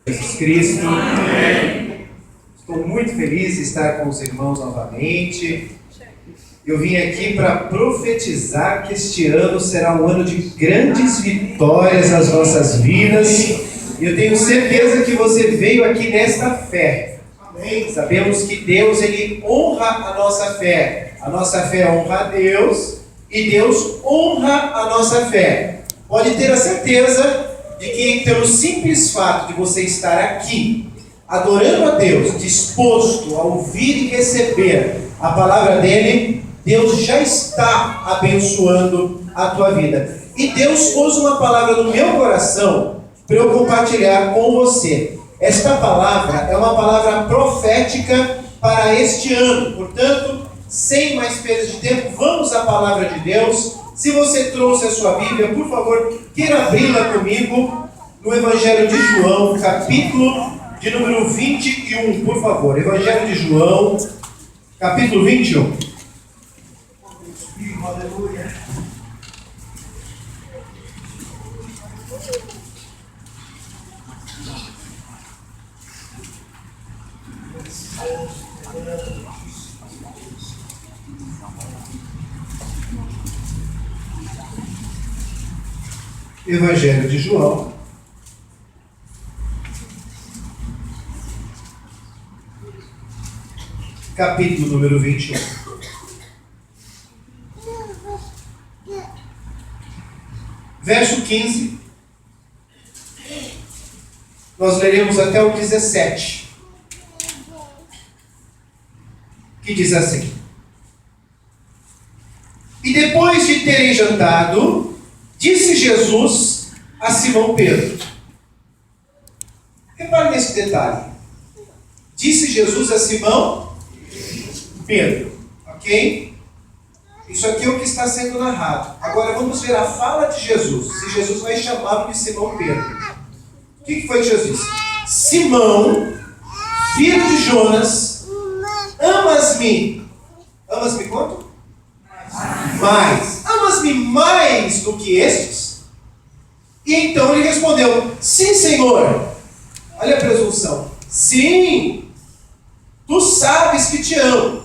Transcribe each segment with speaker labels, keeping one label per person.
Speaker 1: Jesus Cristo. Amém. Estou muito feliz de estar com os irmãos novamente. Eu vim aqui para profetizar que este ano será um ano de grandes vitórias nas nossas vidas. E eu tenho certeza que você veio aqui nesta fé. Amém. Sabemos que Deus, Ele honra a nossa fé. A nossa fé honra a Deus e Deus honra a nossa fé. Pode ter a certeza de que pelo simples fato de você estar aqui, adorando a Deus, disposto a ouvir e receber a palavra dEle, Deus já está abençoando a tua vida. E Deus pôs uma palavra no meu coração para eu compartilhar com você. Esta palavra é uma palavra profética para este ano. Portanto, sem mais perda de tempo, vamos à palavra de Deus. Se você trouxe a sua Bíblia, por favor, queira abri-la comigo no Evangelho de João, capítulo de número 21, por favor. Evangelho de João, capítulo 21. Aleluia. Evangelho de João, capítulo número 21. Verso 15. Nós leremos até o 17. Que diz assim: E depois de terem jantado, disse Jesus a Simão Pedro. Repare nesse detalhe. Disse Jesus a Simão Pedro. Ok? Isso aqui é o que está sendo narrado. Agora vamos ver a fala de Jesus. Se Jesus vai chamá-lo de Simão Pedro. O que foi que Jesus disse? Simão, filho de Jonas, amas-me. Amas-me quanto? Mais. Amas-me mais do que estes? E então ele respondeu: Sim, Senhor. Olha a presunção. Sim, tu sabes que te amo.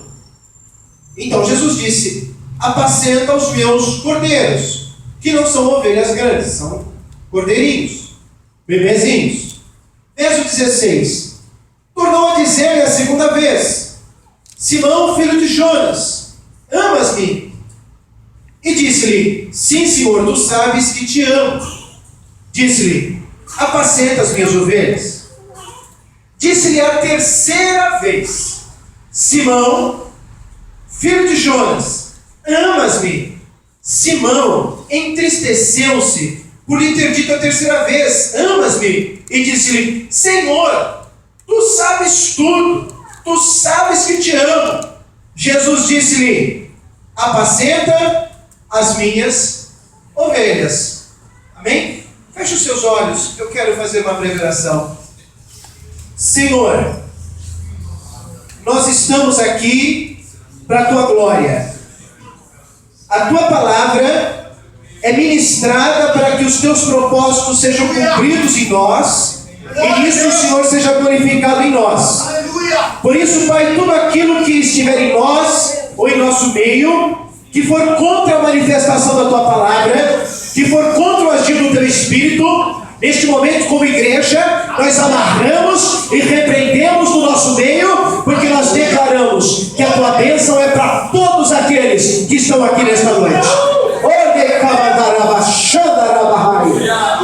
Speaker 1: Então Jesus disse: Apacenta os meus cordeiros, que não são ovelhas grandes, são cordeirinhos, bebezinhos. Verso 16. Tornou a dizer-lhe a segunda vez: Simão, filho de Jonas, amas-me? E disse-lhe: Sim, Senhor, tu sabes que te amo. Disse-lhe: Apacenta as minhas ovelhas. Disse-lhe a terceira vez: Simão, filho de Jonas, amas-me? Simão entristeceu-se por lhe ter dito a terceira vez: Amas-me? E disse-lhe: Senhor, tu sabes tudo, tu sabes que te amo. Jesus disse-lhe: Apacenta as minhas ovelhas. Amém? Feche os seus olhos, eu quero fazer uma breve oração. Senhor, nós estamos aqui para a tua glória. A tua palavra é ministrada para que os teus propósitos sejam cumpridos em nós e nisso o Senhor seja glorificado em nós. Por isso, Pai, tudo aquilo que estiver em nós ou em nosso meio, que for contra a manifestação da tua palavra, que for contra o agir do teu Espírito, neste momento, como igreja, nós amarramos e repreendemos no nosso meio, porque nós declaramos que a tua bênção é para todos aqueles que estão aqui nesta noite.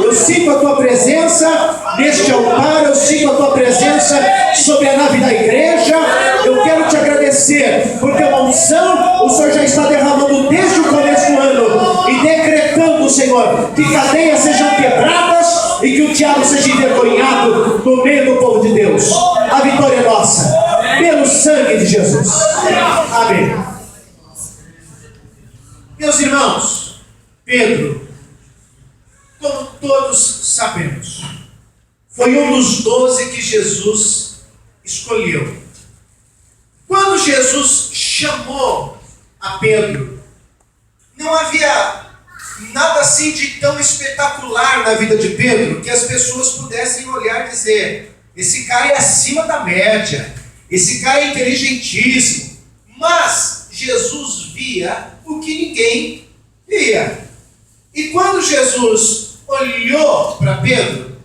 Speaker 1: Eu sinto a tua presença neste altar, eu sinto a tua presença sobre a nave da igreja. Eu quero te agradecer, porque uma unção o Senhor já está derramando desde o começo do ano e decretando, Senhor, que cadeias sejam quebradas e que o diabo seja envergonhado no meio do povo de Deus. A vitória é nossa, pelo sangue de Jesus. Amém. Meus irmãos, Pedro, como todos sabemos, foi um dos 12 que Jesus escolheu. Quando Jesus chamou a Pedro, não havia nada assim de tão espetacular na vida de Pedro que as pessoas pudessem olhar e dizer: esse cara é acima da média, esse cara é inteligentíssimo. Mas Jesus via o que ninguém via. E quando Jesus olhou para Pedro,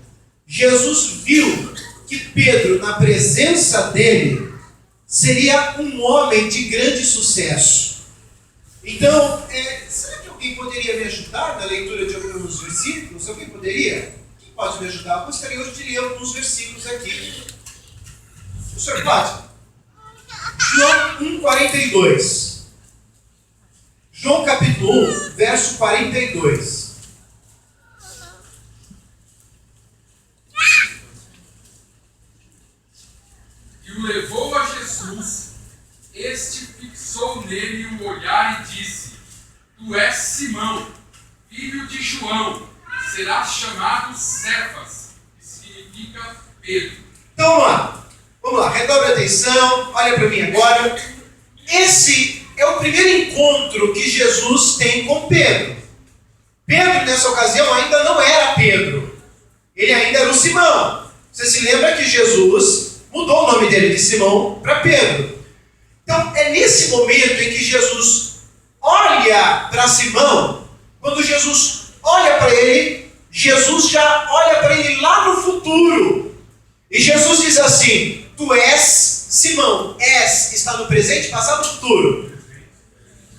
Speaker 1: Jesus viu que Pedro, na presença dele, seria um homem de grande sucesso. Então, será que alguém poderia me ajudar na leitura de alguns versículos? Alguém poderia? Quem pode me ajudar? Eu gostaria hoje de ler alguns versículos aqui. O senhor pode? João 1,42. João capítulo 1, verso 42.
Speaker 2: E o levou a Jesus, este fixou nele o olhar e disse: Tu és Simão, filho de João, serás chamado Cefas, que significa Pedro.
Speaker 1: Então vamos lá, redobre a atenção, olha para mim agora. Esse é o primeiro encontro que Jesus tem com Pedro. Pedro, nessa ocasião, ainda não era Pedro. Ele ainda era o Simão. Você se lembra que Jesus mudou o nome dele de Simão para Pedro. Então, é nesse momento em que Jesus olha para Simão. Quando Jesus olha para ele, Jesus já olha para ele lá no futuro. E Jesus diz assim: Tu és Simão. És está no presente, passado, futuro.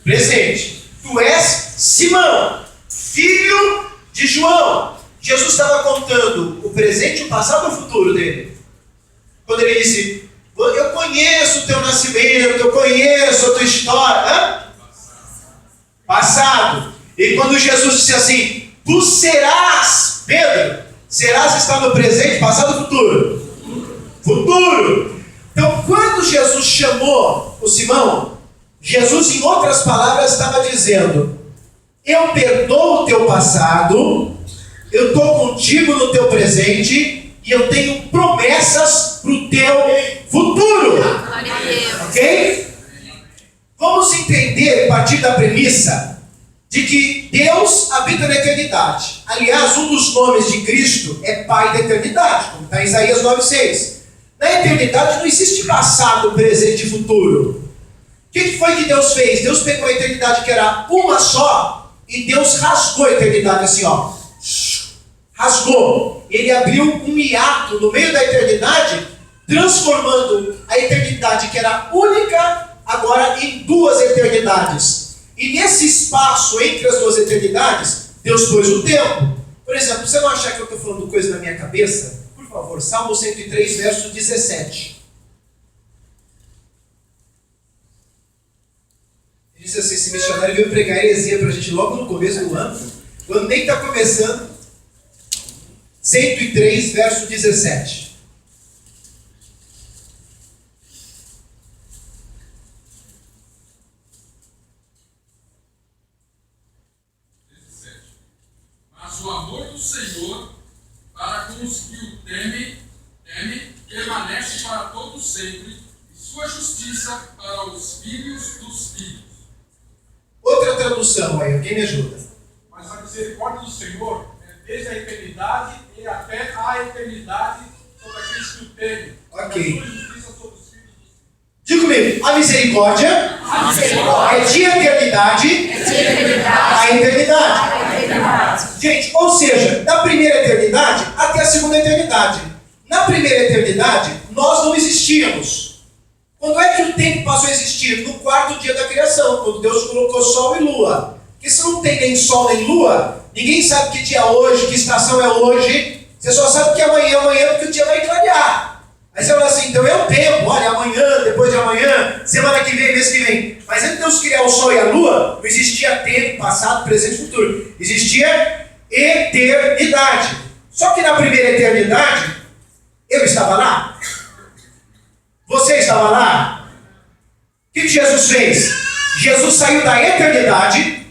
Speaker 1: Presente. Tu és Simão, filho de João. Jesus estava contando o presente, o passado e o futuro dele. Quando ele disse: Eu conheço o teu nascimento, eu conheço a tua história. Passado. E quando Jesus disse assim: Tu serás, Pedro. Serás está no presente, passado ou futuro? Futuro. Então, quando Jesus chamou o Simão, Jesus, em outras palavras, estava dizendo: Eu perdoo o teu passado, eu estou contigo no teu presente e eu tenho promessas para o teu futuro. Ok? Vamos entender, a partir da premissa de que Deus habita na eternidade. Aliás, um dos nomes de Cristo é Pai da eternidade, como está em Isaías 9,6. Na eternidade não existe passado, presente e futuro. O que foi que Deus fez? Deus pegou a eternidade que era uma só e Deus rasgou a eternidade assim, ó. Rasgou. Ele abriu um hiato no meio da eternidade, transformando a eternidade que era única agora em duas eternidades. E nesse espaço entre as duas eternidades, Deus pôs o tempo. Por exemplo, você não achar que eu estou falando coisa na minha cabeça? Por favor, Salmo 103, verso 17. Ele disse assim: esse missionário veio pregar heresia para a gente logo no começo do ano, quando nem está começando. 103, verso 17.
Speaker 2: Mas o amor do Senhor para com os que o temem, permanece para todos sempre, e sua justiça para os filhos dos filhos.
Speaker 1: Outra tradução aí, alguém me ajuda?
Speaker 3: Mas a misericórdia do Senhor é desde a eternidade e até a eternidade sobre aqueles que o temem.
Speaker 1: Ok.
Speaker 3: E a sua justiça sobre os filhos dos filhos.
Speaker 1: Diga comigo, a misericórdia é de eternidade a eternidade. Gente, ou seja, da primeira eternidade até a segunda eternidade. Na primeira eternidade, nós não existíamos. Quando é que o tempo passou a existir? No quarto dia da criação, quando Deus colocou sol e lua. Porque se não tem nem sol nem lua, ninguém sabe que dia é hoje, que estação é hoje. Você só sabe que amanhã é amanhã, porque o dia vai clarear. Aí você fala assim: então é o tempo, olha, amanhã, depois de amanhã, semana que vem, mês que vem. Mas antes de Deus criar o sol e a lua, não existia tempo, passado, presente e futuro. Existia eternidade. Só que na primeira eternidade, eu estava lá. Você estava lá. O que Jesus fez? Jesus saiu da eternidade,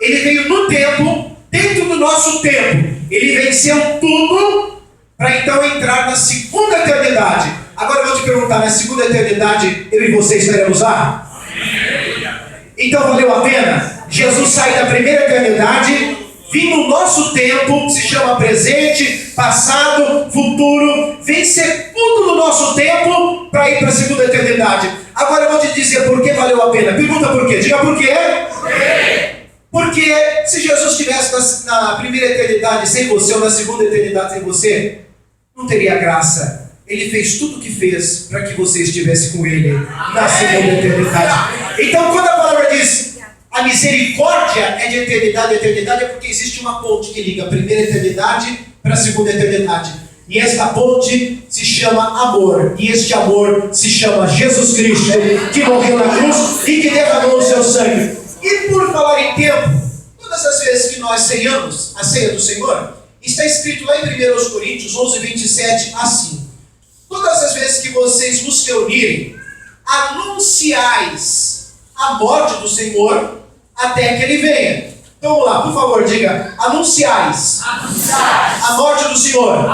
Speaker 1: ele veio no tempo, dentro do nosso tempo. Ele venceu tudo para então entrar na segunda eternidade. Agora eu vou te perguntar: na segunda eternidade, eu e você estaremos lá? Então valeu a pena? Jesus sai da primeira eternidade, vir no nosso tempo, que se chama presente, passado, futuro, vencer tudo nosso tempo para ir para a segunda eternidade. Agora eu vou te dizer por que valeu a pena. Pergunta por quê. Diga por quê. Porque se Jesus estivesse na primeira eternidade sem você, ou na segunda eternidade sem você, não teria graça. Ele fez tudo o que fez para que você estivesse com Ele na segunda eternidade. Então, quando a palavra diz a misericórdia é de eternidade a eternidade, é porque existe uma ponte que liga a primeira eternidade para a segunda eternidade. E esta ponte se chama amor. E este amor se chama Jesus Cristo, que morreu na cruz e que derramou o seu sangue. E por falar em tempo, todas as vezes que nós ceiamos a ceia do Senhor, está escrito lá em 1 Coríntios 11:27 assim: todas as vezes que vocês vos reunirem, anunciais a morte do Senhor até que Ele venha. Então vamos lá, por favor, diga: anunciais a morte do Senhor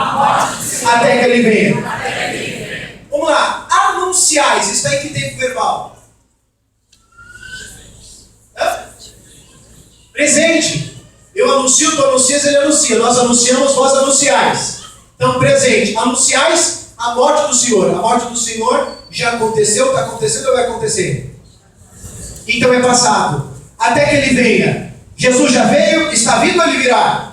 Speaker 1: até que Ele venha. Vamos lá, anunciais, está em que tempo verbal? Presente. Eu anuncio, tu anuncias, ele anuncia. Nós anunciamos, vós anunciais. Então, presente. Anunciais a morte do Senhor. A morte do Senhor já aconteceu, está acontecendo ou vai acontecer? Então é passado. Até que Ele venha. Jesus já veio, está vindo ou Ele virá?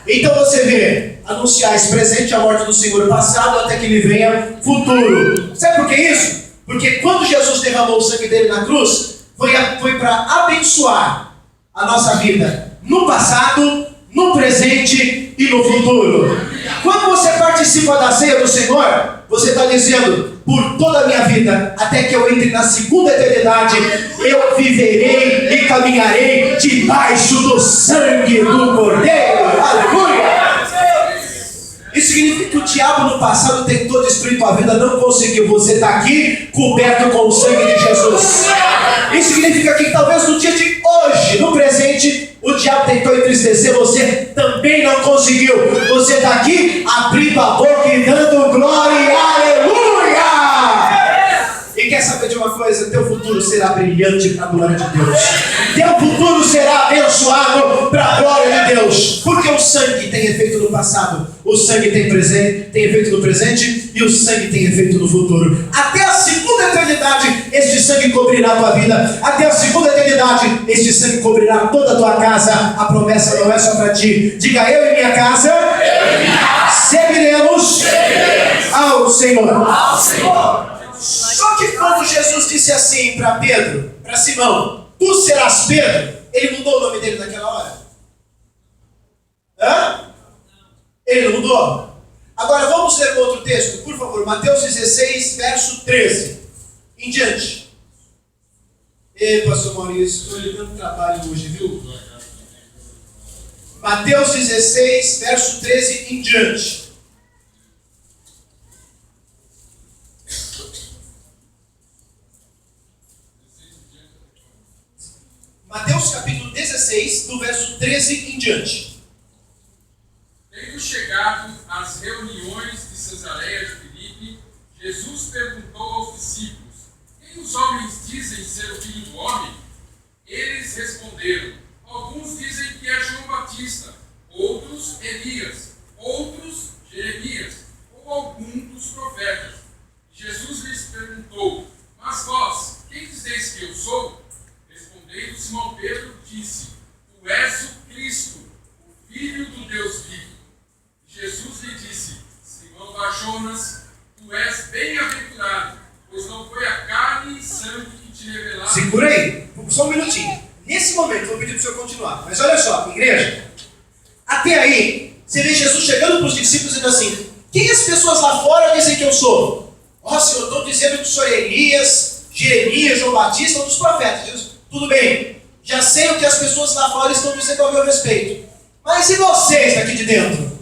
Speaker 1: Então você vê, anunciais presente a morte do Senhor, passado, até que Ele venha, futuro. Sabe por que isso? Porque quando Jesus derramou o sangue dele na cruz, foi para abençoar a nossa vida no passado, no presente e no futuro. Quando você participa da ceia do Senhor, você está dizendo: por toda a minha vida, até que eu entre na segunda eternidade, eu viverei e caminharei debaixo do sangue do Cordeiro. Aleluia! Isso significa que o diabo no passado tentou destruir tua vida, não conseguiu. Você está aqui coberto com o sangue de Jesus. Isso significa que talvez no dia de hoje, no presente, o diabo tentou entristecer você, também não conseguiu. Você está aqui abrindo a boca e dando glória, aleluia! E quer saber de uma coisa? Teu futuro será brilhante para a glória de Deus. Teu futuro será abençoado para a glória de Deus. Porque o sangue tem efeito no passado, o sangue tem efeito no presente e o sangue tem efeito no futuro. Até a segunda eternidade, este sangue cobrirá a tua vida. Até a segunda eternidade, este sangue cobrirá toda a tua casa. A promessa não é só para ti. Diga: eu e minha casa serviremos ao Senhor. Só que quando Jesus disse assim para Pedro, para Simão: tu serás Pedro, ele mudou o nome dele naquela hora? Ele não mudou? Agora vamos ler um outro texto, por favor. Mateus 16, verso 13 em diante. Ei, pastor Maurício, estou ligando trabalho hoje, viu? Mateus 16, verso 13 em diante. Mateus capítulo 16, do verso 13 em diante.
Speaker 2: Tendo chegado às reuniões de Cesareia de Filipe, Jesus perguntou aos discípulos: quem os homens dizem ser o Filho do Homem? Eles responderam: alguns dizem que é João Batista, outros Elias, outros Jeremias, ou algum dos profetas. Jesus lhes perguntou: mas vós, quem dizeis que eu sou? Respondendo Simão Pedro, disse: tu és o Cristo, o Filho do Deus vivo. Jesus lhe disse: Simão Bar-Jonas, tu és bem-aventurado, pois não foi a carne e sangue que te revelaram.
Speaker 1: Segura aí, só um minutinho. Nesse momento, eu vou pedir para o senhor continuar. Mas olha só, igreja, até aí, você vê Jesus chegando para os discípulos e dizendo assim: quem as pessoas lá fora dizem que eu sou? Ó, Senhor, estou dizendo que sou Elias, Jeremias, João Batista, um dos profetas. Jesus, tudo bem, já sei o que as pessoas lá fora estão dizendo ao meu respeito. Mas e vocês daqui de dentro?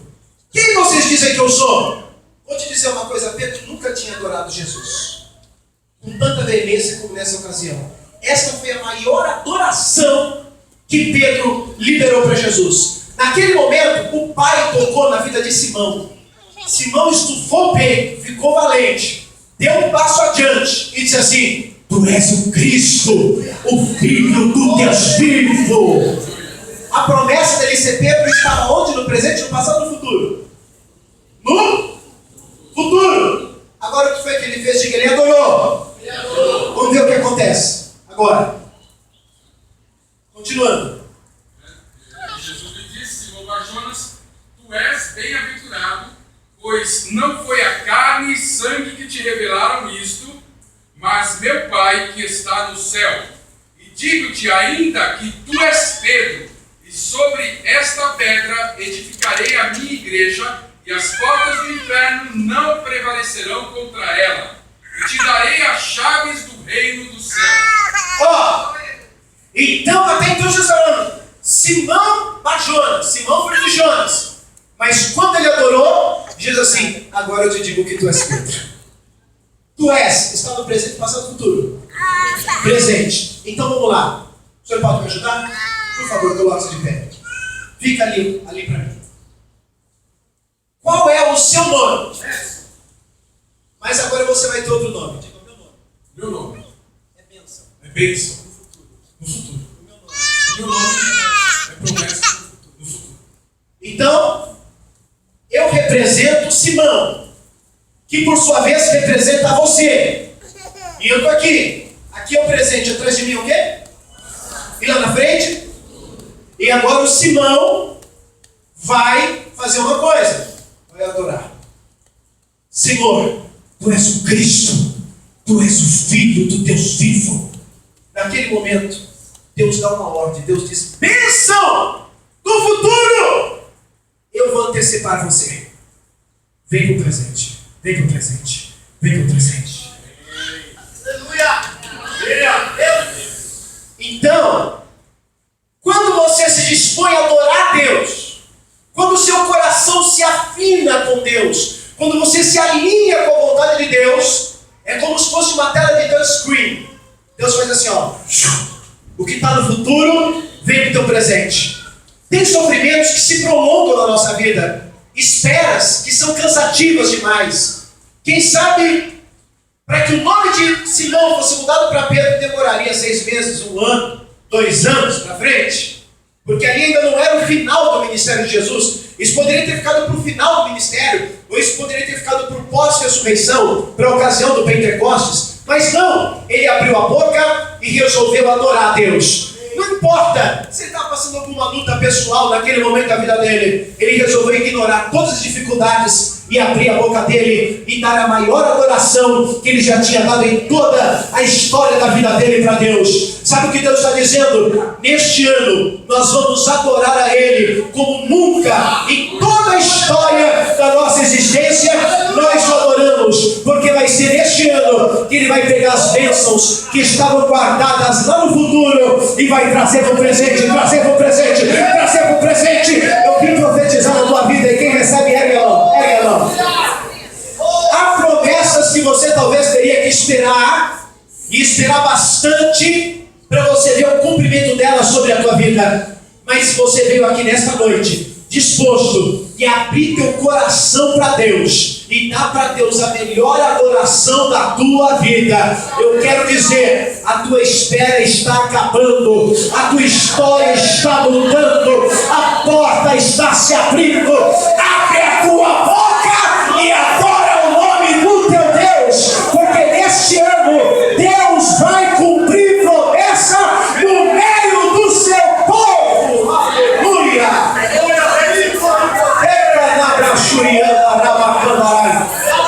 Speaker 1: Quem vocês dizem que eu sou? Vou te dizer uma coisa: Pedro nunca tinha adorado Jesus com tanta veemência como nessa ocasião. Esta foi a maior adoração que Pedro liberou para Jesus. Naquele momento, o Pai tocou na vida de Simão. Simão estufou o peito, ficou valente, deu um passo adiante e disse assim: tu és o Cristo, o Filho do Deus vivo. A promessa dele ser Pedro estava onde? No presente, no passado ou no futuro? No futuro. fez, diga, ele adorou. Vamos ver o que acontece agora. Continuando.
Speaker 2: Jesus lhe disse, Simão Bar-Jonas, tu és bem-aventurado, pois não foi a carne e sangue que te revelaram isto, mas meu Pai que está no céu. E digo-te ainda que tu és Pedro, e sobre esta pedra edificarei a minha igreja, e as portas do inferno não prevalecerão contra ela. E te darei as chaves do reino do céu.
Speaker 1: Então, até então Jesus está falando, Simão Bar-Jonas, Simão filho de Jonas. Mas quando ele adorou, diz assim, agora eu te digo que tu és Pedro. Tu és, está no presente, passado e futuro. Presente. Então vamos lá. O senhor pode me ajudar? Por favor, coloque-se de pé. Fica ali para mim. Qual é o seu nome? Mas agora você vai ter outro nome. Diga o meu nome.
Speaker 3: Meu nome
Speaker 1: É bênção.
Speaker 3: é bênção no futuro. Meu nome é promessa no futuro.
Speaker 1: Então, eu represento Simão, que por sua vez representa você. E eu estou aqui. Aqui é o presente, atrás de mim é o quê? E lá na frente? E agora o Simão vai fazer uma coisa. Vai adorar. Senhor, tu és o Cristo. Tu és o Filho do Deus vivo. Naquele momento, Deus dá uma ordem. Deus diz, bênção do futuro. Eu vou antecipar você. Vem pro presente. Vem pro presente. Vem pro presente. Aleluia! Então, quando você se dispõe a adorar a Deus, quando o seu coração se afina com Deus, quando você se alinha com a vontade de Deus, é como se fosse uma tela de touchscreen. Deus faz assim, ó. O que está no futuro, vem para o teu presente. Tem sofrimentos que se prolongam na nossa vida. Esperas que são cansativas demais. Quem sabe, para que o nome de Simão fosse mudado para Pedro, demoraria 6 meses, 1 ano, 2 anos para frente. Porque ali ainda não era o final do ministério de Jesus. Isso poderia ter ficado para o final do ministério. Ou isso poderia ter ficado para o pós-ressurreição, para a ocasião do Pentecostes. Mas não, ele abriu a boca e resolveu adorar a Deus. Não importa se ele estava passando alguma luta pessoal naquele momento da vida dele, ele resolveu ignorar todas as dificuldades e abrir a boca dele e dar a maior adoração que ele já tinha dado em toda a história da vida dele para Deus. Sabe o que Deus está dizendo? Neste ano nós vamos adorar a Ele como nunca em toda a história da nossa existência nós o adoramos, porque vai ser neste ano que Ele vai pegar as bênçãos que estavam guardadas lá no futuro e vai trazer para o presente, trazer para o presente, trazer para o presente. Eu vim profetizar na tua vida e quem recebe é ela. Há promessas que você talvez teria que esperar e esperar bastante para você ver o cumprimento dela sobre a tua vida. Mas se você veio aqui nesta noite disposto e abrir teu coração para Deus e dar para Deus a melhor adoração da tua vida, eu quero dizer, a tua espera está acabando, a tua história está mudando, a porta está se abrindo. Abre a tua boca e adora o nome do teu Deus, porque neste ano Deus vai cumprir promessa no meio do seu povo. Aleluia!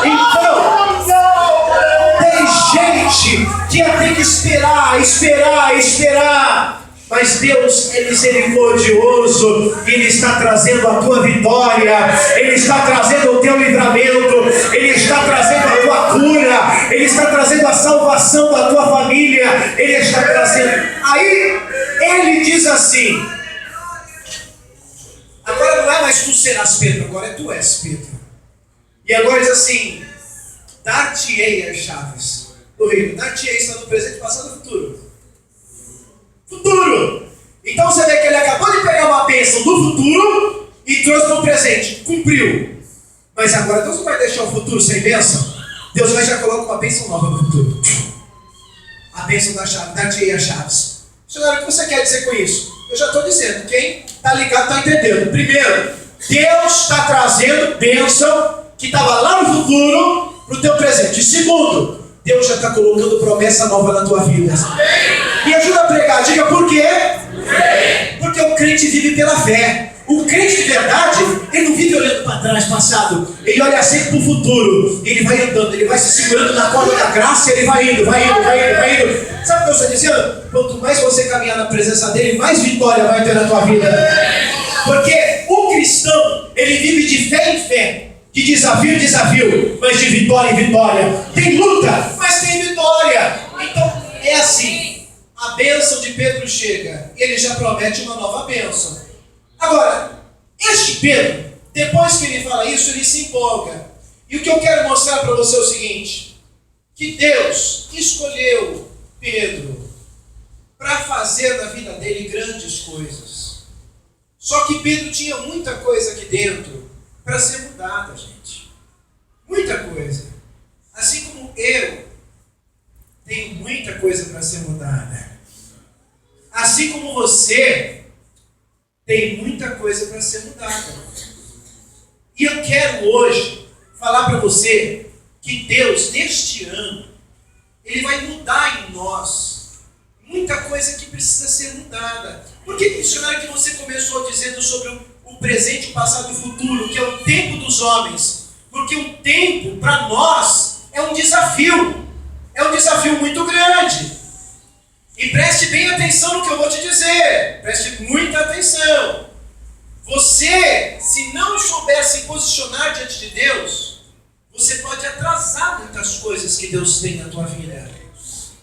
Speaker 1: Então, tem gente que ia ter que esperar. Mas Deus é misericordioso, Ele está trazendo a tua vitória, Ele está trazendo o teu livramento, Ele está trazendo a tua cura, Ele está trazendo a salvação da tua família, Ele está trazendo. Aí Ele diz assim: agora não é mais tu serás Pedro, agora é tu és Pedro. E agora diz assim: dar-te-ei as chaves do reino. Dar-te-ei está no presente, passado e futuro. Futuro. Então você vê que ele acabou de pegar uma bênção do futuro e trouxe para o presente. Cumpriu. Mas agora Deus não vai deixar o futuro sem bênção. Deus vai já colocar uma bênção nova no futuro. A bênção da chave. Dar-te-ei as chaves. Senhor, o que você quer dizer com isso? Eu já estou dizendo. Quem está ligado está entendendo. Primeiro, Deus está trazendo bênção que estava lá no futuro para o teu presente. E segundo, Deus já está colocando promessa nova na tua vida. Me ajuda a pregar, diga por quê? Porque o crente vive pela fé. O crente de verdade, ele não vive olhando para trás, passado. Ele olha sempre para o futuro. Ele vai andando, ele vai se segurando na corda da graça, ele vai indo. Sabe o que eu estou dizendo? Quanto mais você caminhar na presença dele, mais vitória vai ter na tua vida. Porque o cristão, ele vive de fé em fé, de desafio em desafio, mas de vitória em vitória. Tem luta, mas tem vitória. Então, é assim. A bênção de Pedro chega, ele já promete uma nova bênção. Agora, este Pedro, depois que ele fala isso, ele se empolga. E o que eu quero mostrar para você é o seguinte: que Deus escolheu Pedro para fazer na vida dele grandes coisas. Só que Pedro tinha muita coisa aqui dentro para ser mudada, gente. Muita coisa. Assim como eu tenho muita coisa para ser mudada. Assim como você tem muita coisa para ser mudada. E eu quero hoje falar para você que Deus, neste ano, Ele vai mudar em nós muita coisa que precisa ser mudada. Por que missionário que você começou dizendo sobre o presente, o passado e o futuro, que é o tempo dos homens? Porque o tempo, para nós, é um desafio. É um desafio muito grande. E preste bem atenção no que eu vou te dizer. Preste muita atenção. Você, se não souber se posicionar diante de Deus, você pode atrasar muitas coisas que Deus tem na tua vida.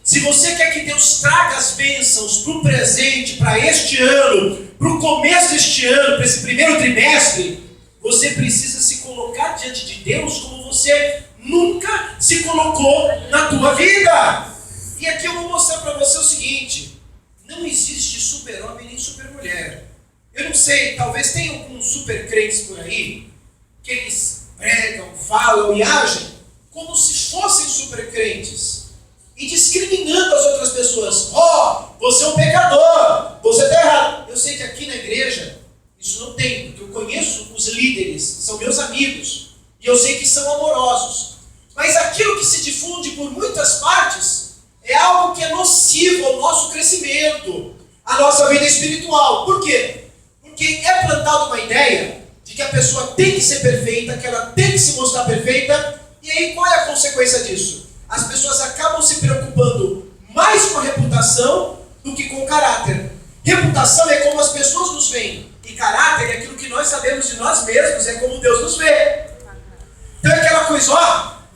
Speaker 1: Se você quer que Deus traga as bênçãos para o presente, para este ano, para o começo deste ano, para esse primeiro trimestre, você precisa se colocar diante de Deus como você nunca se colocou na tua vida. E aqui eu vou mostrar para você o seguinte: não existe super-homem nem super-mulher. Eu não sei, talvez tenha alguns super-crentes por aí, que eles pregam, falam e agem como se fossem super-crentes, e discriminando as outras pessoas. Você é um pecador, você está errado. Eu sei que aqui na igreja isso não tem, porque eu conheço os líderes, são meus amigos, e eu sei que são amorosos. Mas aquilo que se difunde por muitas partes é algo que é nocivo ao nosso crescimento, à nossa vida espiritual. Por quê? Porque é plantada uma ideia de que a pessoa tem que ser perfeita, que ela tem que se mostrar perfeita, e aí qual é a consequência disso? As pessoas acabam se preocupando mais com a reputação do que com o caráter. Reputação é como as pessoas nos veem, e caráter é aquilo que nós sabemos de nós mesmos, é como Deus nos vê. Então é aquela coisa,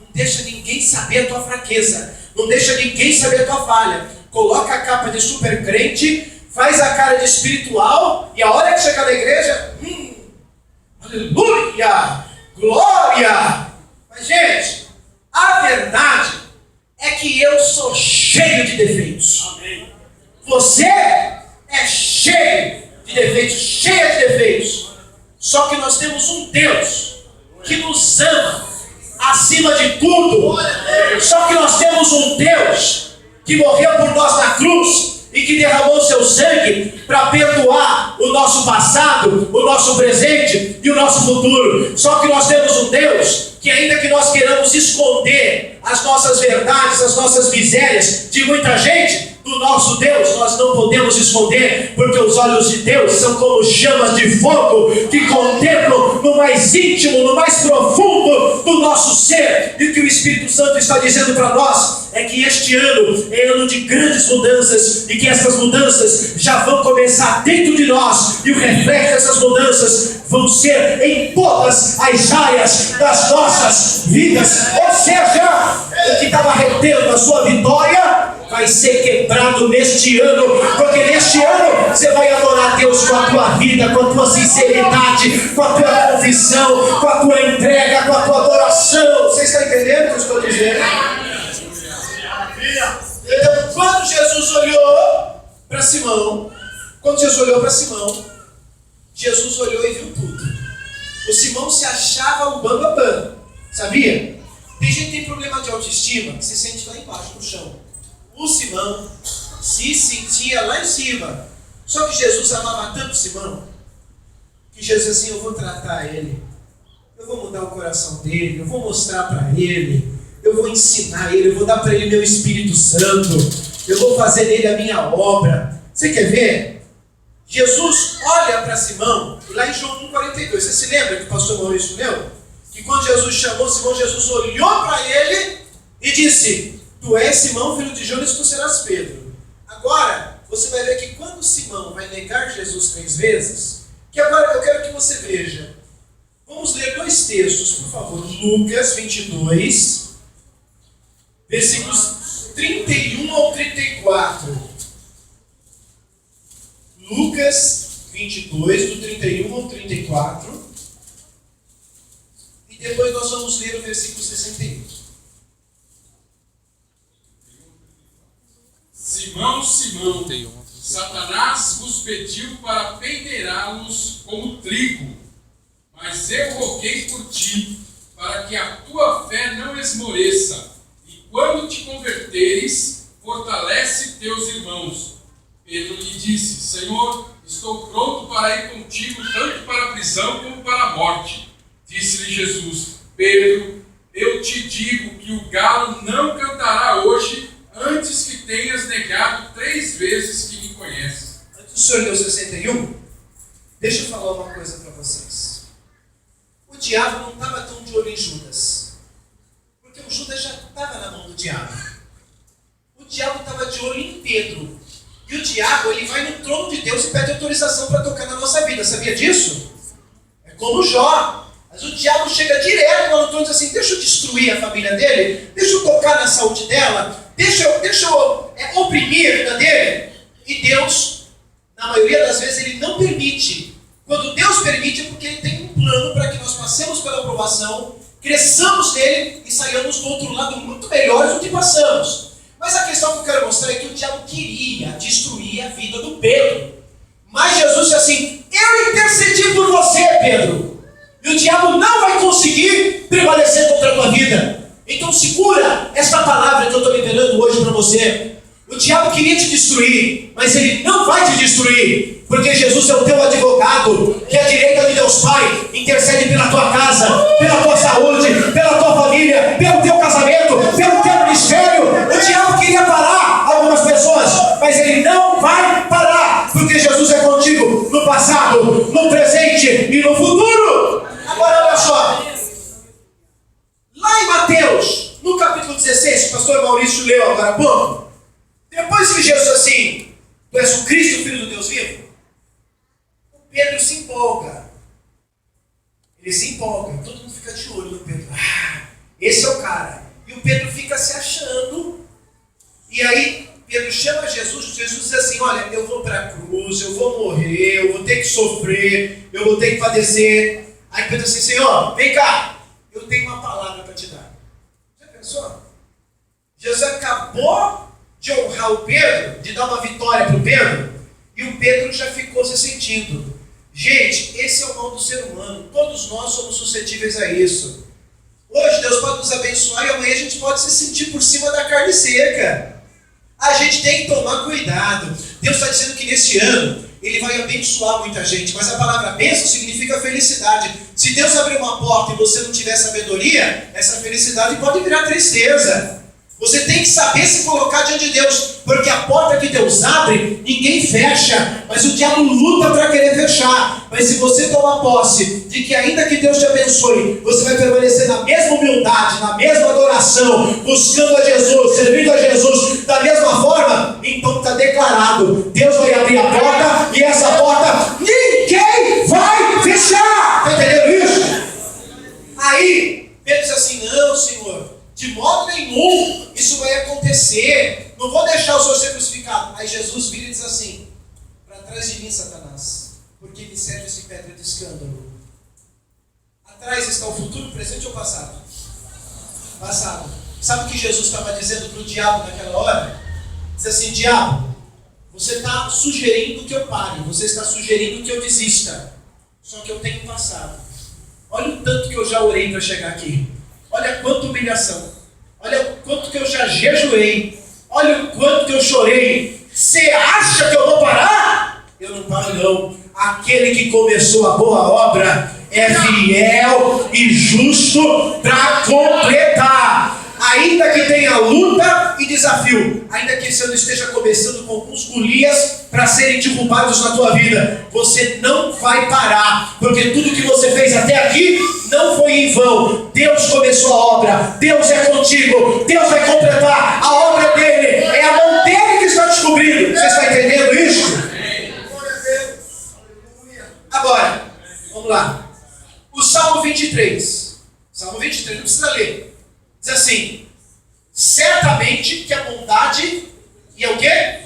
Speaker 1: não deixa ninguém saber a tua fraqueza. Não deixa ninguém saber a tua falha. Coloca a capa de super crente, faz a cara de espiritual, e a hora que chegar na igreja, aleluia, glória. Mas gente, a verdade é que eu sou cheio de defeitos. Amém. Você é cheio de defeitos, cheia de defeitos. Só que nós temos um Deus que nos ama acima de tudo. Só que nós temos um Deus que morreu por nós na cruz e que derramou seu sangue para perdoar o nosso passado, o nosso presente e o nosso futuro. Só que nós temos um Deus que, ainda que nós queiramos esconder as nossas verdades, as nossas misérias de muita gente, do nosso Deus nós não podemos esconder, porque os olhos de Deus são como chamas de fogo que contemplam no mais íntimo, no mais profundo do nosso ser. E o que o Espírito Santo está dizendo para nós é que este ano é ano de grandes mudanças, e que essas mudanças já vão começar dentro de nós, e o reflexo dessas mudanças vão ser em todas as áreas das nossas vidas. Ou seja, o que estava retendo a sua vitória vai ser quebrado neste ano, porque neste ano você vai adorar Deus com a tua vida, com a tua sinceridade, com a tua confissão, com a tua entrega, com a tua adoração. Você está entendendo o que eu estou dizendo? Então, quando Jesus olhou para Simão, Jesus olhou e viu tudo. O Simão se achava o bambambam, sabia? Tem gente que tem problema de autoestima, que se sente lá embaixo, no chão. O Simão se sentia lá em cima. Só que Jesus amava tanto Simão, que Jesus disse assim: eu vou tratar ele, eu vou mudar o coração dele, eu vou mostrar para ele eu vou ensinar ele, eu vou dar para ele meu Espírito Santo, eu vou fazer nele a minha obra. Você quer ver? Jesus olha para Simão, e lá em João 1,42, você se lembra que o pastor Maurício leu? Que quando Jesus chamou Simão, Jesus olhou para ele e disse: tu és Simão, filho de Jonas, tu serás Pedro. Agora, você vai ver que quando Simão vai negar Jesus 3 vezes, que agora eu quero que você veja. Vamos ler 2 textos, por favor. Lucas 22, versículos 31 ao 34. Lucas 22, do 31 ao 34. E depois nós vamos ler o versículo 61.
Speaker 2: Simão, Simão, Satanás vos pediu para pendeirá-los como trigo, mas eu roguei por ti, para que a tua fé não esmoreça, e quando te converteres, fortalece teus irmãos. Pedro lhe disse: Senhor, estou pronto para ir contigo, tanto para a prisão como para a morte. Disse-lhe Jesus: Pedro, eu te digo que o galo não cantará hoje, antes que tenhas negado 3 vezes que me conheces.
Speaker 1: Antes do senhor ler o 61, deixa eu falar uma coisa para vocês. O diabo não estava tão de olho em Judas, porque o Judas já estava na mão do diabo. O diabo estava de olho em Pedro. E o diabo, ele vai no trono de Deus e pede autorização para tocar na nossa vida. Sabia disso? É como Jó. Mas o diabo chega direto lá no trono e diz assim: deixa eu destruir a família dele, deixa eu tocar na saúde dela, deixa eu oprimir a vida dele. E Deus, na maioria das vezes, ele não permite. Quando Deus permite, é porque ele tem um plano para que nós passemos pela aprovação, cresçamos nele e saiamos do outro lado muito melhores do que passamos. Mas a questão que eu quero mostrar é que o diabo queria destruir a vida do Pedro. Mas Jesus disse assim: eu intercedi por você, Pedro. E o diabo não vai conseguir prevalecer contra a tua vida. Então segura esta palavra que eu estou liberando hoje para você. O diabo queria te destruir, mas ele não vai te destruir, porque Jesus é o teu advogado, que à direita de Deus Pai intercede pela tua casa, pela tua saúde, pela tua família, pelo teu casamento, pelo teu ministério. O diabo queria parar algumas pessoas, mas ele não vai parar, porque Jesus é contigo no passado, no presente e no futuro. Agora olha só, lá em Mateus, no capítulo 16, o pastor Maurício leu agora há pouco, depois que Jesus assim: tu és o Cristo, o Filho do Deus vivo, o Pedro se empolga. Ele se empolga, todo mundo fica de olho no Pedro. Esse é o cara. E o Pedro fica se achando. E aí Pedro chama Jesus, Jesus diz assim: olha, eu vou para a cruz, eu vou morrer, eu vou ter que sofrer, eu vou ter que padecer. Aí Pedro diz assim: Senhor, vem cá, eu tenho uma palavra para te dar. Já pensou? Jesus acabou de honrar o Pedro, de dar uma vitória para o Pedro, e o Pedro já ficou se sentindo. Gente, esse é o mal do ser humano. Todos nós somos suscetíveis a isso. Hoje Deus pode nos abençoar e amanhã a gente pode se sentir por cima da carne seca. A gente tem que tomar cuidado. Deus está dizendo que nesse ano Ele vai abençoar muita gente, mas a palavra bênção significa felicidade. Se Deus abrir uma porta e você não tiver sabedoria, essa felicidade pode virar tristeza. Você tem que saber se colocar diante de Deus, porque a porta que Deus abre, ninguém fecha, mas o diabo luta para querer fechar. Mas se você tomar posse de que ainda que Deus te abençoe, você vai permanecer na mesma humildade, na mesma adoração, buscando a Jesus, servindo a Jesus da mesma forma, então está declarado: Deus vai abrir a porta e essa porta ninguém vai fechar. Está entendendo isso? Aí Pedro diz assim: não, Senhor, de modo nenhum isso vai acontecer. Não vou deixar o Senhor ser crucificado. Aí Jesus vira e diz assim: para trás de mim, Satanás, porque me serves de pedra de escândalo. Atrás está o futuro, presente ou passado? Passado. Sabe o que Jesus estava dizendo para o diabo naquela hora? Diz assim: diabo, você está sugerindo que eu pare, você está sugerindo que eu desista. Só que eu tenho passado. Olha o tanto que eu já orei para chegar aqui. Olha quanta humilhação. Olha o quanto que eu já jejuei. Olha o quanto que eu chorei. Você acha que eu vou parar? Eu não paro não. Aquele que começou a boa obra é fiel e justo para completar. Ainda que tenha luta e desafio, ainda que esse ano esteja começando com alguns Golias para serem derrubados na tua vida, você não vai parar, porque tudo que você fez até aqui não foi em vão. Deus começou a obra, Deus é contigo, Deus vai completar, a obra dele, é a mão dele que está descobrindo. Você está entendendo isso? Agora, vamos lá. O Salmo 23. Salmo 23, não precisa ler. Diz assim: certamente que a bondade e é o quê?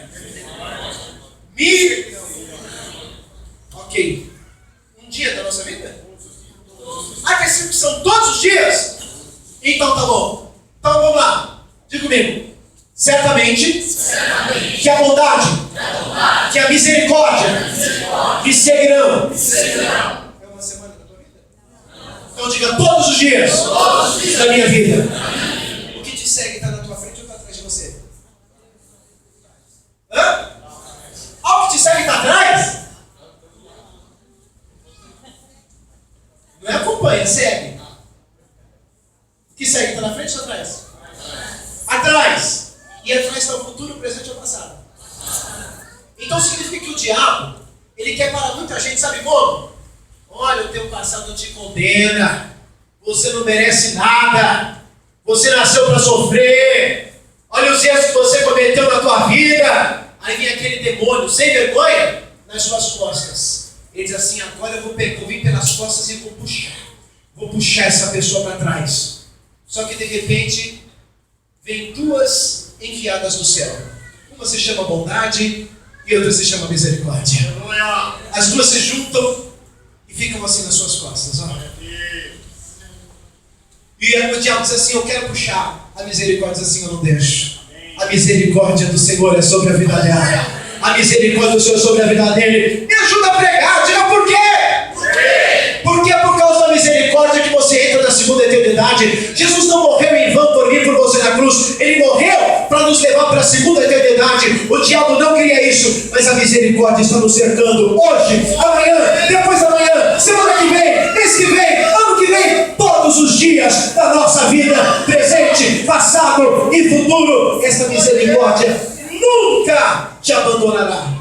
Speaker 1: Ok. Um dia da nossa vida? Que são todos os dias? Então tá bom. Então vamos lá. Diga comigo. Certamente que a bondade, que a misericórdia me seguirão. É uma semana da tua vida? Então diga todos os dias da minha vida. O que te segue está na tua frente ou está atrás de você? Hã? O que te segue está atrás? Não é acompanha, segue. O que segue está na frente ou atrás? Atrás. E atrás está o futuro, o presente e o passado. Então significa que o diabo, ele quer parar muita gente, sabe como? Olha, o teu passado te condena. Você não merece nada. Você nasceu para sofrer. Olha os erros que você cometeu na tua vida. Aí vem aquele demônio, sem vergonha, nas suas costas. Ele diz assim: agora eu vou vir pelas costas e vou puxar. Vou puxar essa pessoa para trás. Só que de repente, vem duas enviadas do céu. Uma se chama bondade e outra se chama misericórdia. As duas se juntam e ficam assim nas suas costas. Ó. E o diabo diz assim: eu quero puxar. A misericórdia diz assim: eu não deixo. A misericórdia do Senhor é sobre a vida dela. A misericórdia do Senhor é sobre a vida dele. Me ajuda a pregar. Diga por quê? Porque é por causa da misericórdia que você entra na segunda eternidade. Jesus não morreu em vão por mim, por você na cruz. Ele morreu para nos levar para a segunda eternidade. O diabo não queria isso, mas a misericórdia está nos cercando hoje, amanhã, depois da manhã, semana que vem, mês que vem, ano que vem, todos os dias da nossa vida, presente, passado e futuro. Essa misericórdia nunca te abandonará.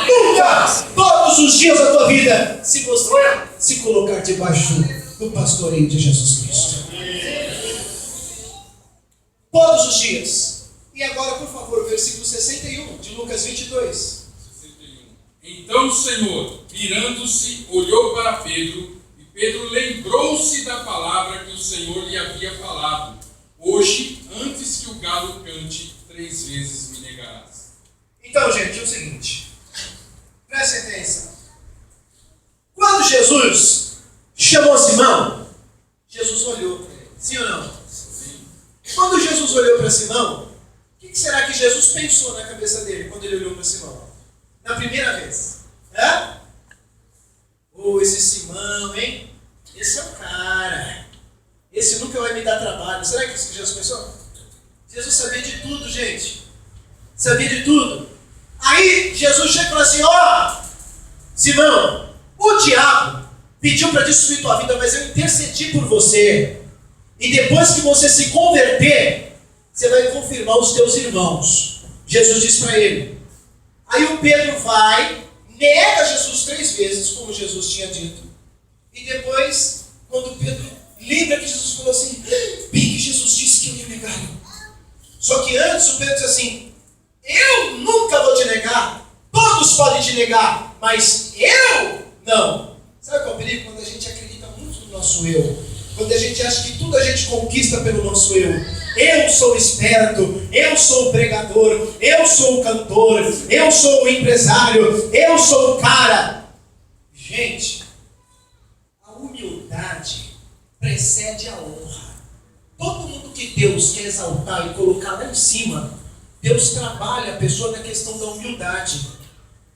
Speaker 1: Nunca! Todos os dias da tua vida, se você se colocar debaixo do pastoreio de Jesus Cristo. Todos os dias. E agora, por favor, o versículo 61 de Lucas 22.
Speaker 2: 61. Então o Senhor, virando-se, olhou para Pedro, e Pedro lembrou-se da palavra que o Senhor lhe havia falado: hoje, antes que o galo cante, 3 vezes me negarás.
Speaker 1: Então, gente, é o seguinte. Presta atenção. Quando Jesus chamou Simão, Jesus olhou para ele. Sim ou não? Sim. Quando Jesus olhou para Simão, o que será que Jesus pensou na cabeça dele quando ele olhou para Simão? Na primeira vez. Esse Simão, hein? Esse é o cara. Esse nunca vai me dar trabalho. Será que é isso que Jesus pensou? Jesus sabia de tudo, gente. Sabia de tudo. Aí Jesus chega e fala assim: Simão, o diabo pediu para destruir tua vida, mas eu intercedi por você. E depois que você se converter, você vai confirmar os teus irmãos. Jesus disse para ele. Aí o Pedro vai, nega Jesus 3 vezes, como Jesus tinha dito. E depois, quando Pedro lembra que Jesus falou assim: bem que Jesus disse que eu ia negar. Só que antes o Pedro disse assim: eu nunca vou te negar. Todos podem te negar, mas eu não. Sabe qual é o perigo? Quando a gente acredita muito no nosso eu. Quando a gente acha que tudo a gente conquista pelo nosso eu. Eu sou esperto, eu sou o pregador, eu sou o cantor, eu sou o empresário, eu sou o cara. Gente, a humildade precede a honra. Todo mundo que Deus quer exaltar e colocar lá em cima, Deus trabalha a pessoa na questão da humildade.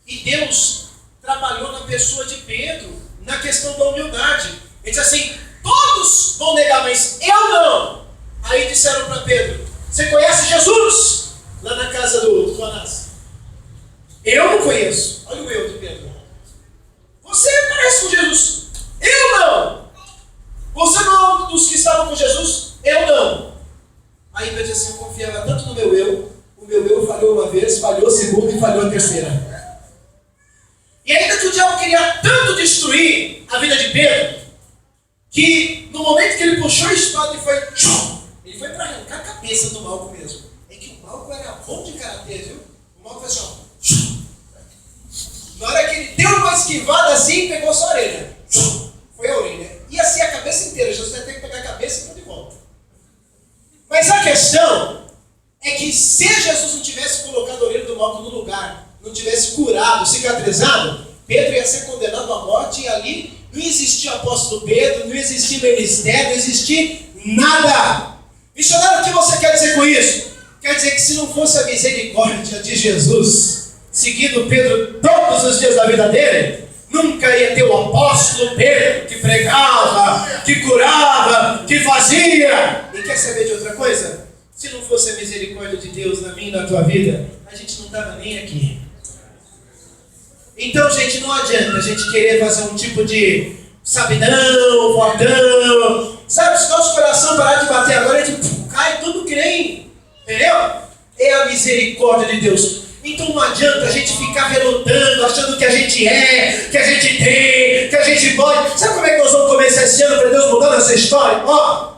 Speaker 1: E Deus trabalhou na pessoa de Pedro, na questão da humildade. Ele disse assim: todos vão negar, mas eu não. Aí disseram para Pedro: você conhece Jesus? Lá na casa do Anás. Eu não conheço. Olha o eu de Pedro. Você parece com Jesus? Eu não. Você não é um dos que estavam com Jesus? Eu não. Aí Pedro disse assim, eu confiava tanto no meu eu, o meu eu falhou uma vez, falhou a segunda e falhou a terceira. E ainda que o diabo queria tanto destruir a vida de Pedro, que no momento que ele puxou a espada e ele foi para arrancar a cabeça do Malco mesmo. É que o Malco era bom de karatê, viu? O Malco fez assim, na hora que ele deu uma esquivada assim, pegou só a orelha. Foi a orelha. E assim a cabeça inteira. Jesus vai ter que pegar a cabeça e pôr de volta. Mas a questão é que se Jesus não tivesse colocado a orelha do Malco no lugar, não tivesse curado, cicatrizado, Pedro ia ser condenado à morte e ali não existia apóstolo Pedro, não existia ministério, não existia nada. Missionário, o que você quer dizer com isso? Quer dizer que se não fosse a misericórdia de Jesus, seguindo Pedro todos os dias da vida dele, nunca ia ter o apóstolo Pedro que pregava, que curava, que fazia. E quer saber de outra coisa? Se não fosse a misericórdia de Deus na minha e na tua vida, a gente não estava nem aqui. Então, gente, não adianta a gente querer fazer um tipo de sabidão, fortão. Sabe, se nosso coração parar de bater agora, a gente cai tudo que nem, entendeu? É a misericórdia de Deus. Então não adianta a gente ficar relutando, achando que a gente é, que a gente tem, que a gente pode. Sabe como é que nós vamos começar esse ano para Deus mudar essa história? Ó,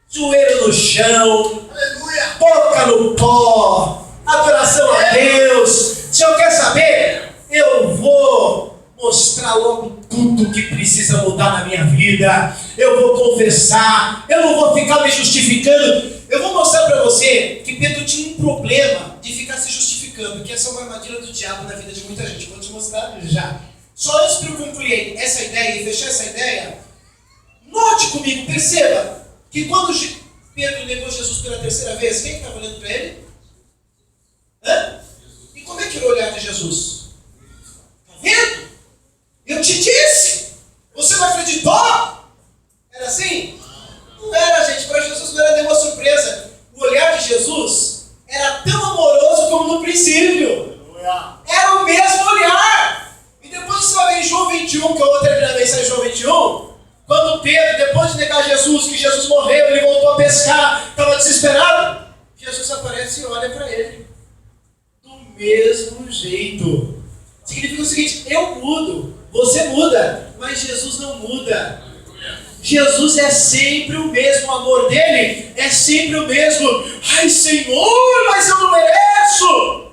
Speaker 1: joelho no chão, aleluia, boca no pó, adoração a Deus. Se eu quer saber, eu vou mostrar logo tudo que precisa mudar na minha vida. Eu vou confessar, eu não vou ficar me justificando. Eu vou mostrar para você que Pedro tinha um problema de ficar se justificando, que essa é uma armadilha do diabo na vida de muita gente. Vou te mostrar já. Só antes de eu concluir essa ideia e fechar essa ideia, note comigo, perceba que quando Pedro negou Jesus pela terceira vez, quem estava olhando para ele? Hã? E como é que era o olhar de Jesus? Está vendo? Eu te disse! Você não acreditou? Era assim? Não era, gente. Para Jesus não era nenhuma surpresa. O olhar de Jesus era tão amoroso como no princípio. Era o mesmo olhar. E depois você vai ver em João 21, que eu vou terminar a mensagem em João 21, quando Pedro, depois de negar Jesus, que Jesus morreu, ele voltou a pescar, estava desesperado, Jesus aparece e olha para ele. Do mesmo jeito. Significa o seguinte, eu mudo, você muda, mas Jesus não muda. Jesus é sempre o mesmo, o amor dele é sempre o mesmo. Ai, Senhor, mas eu não mereço.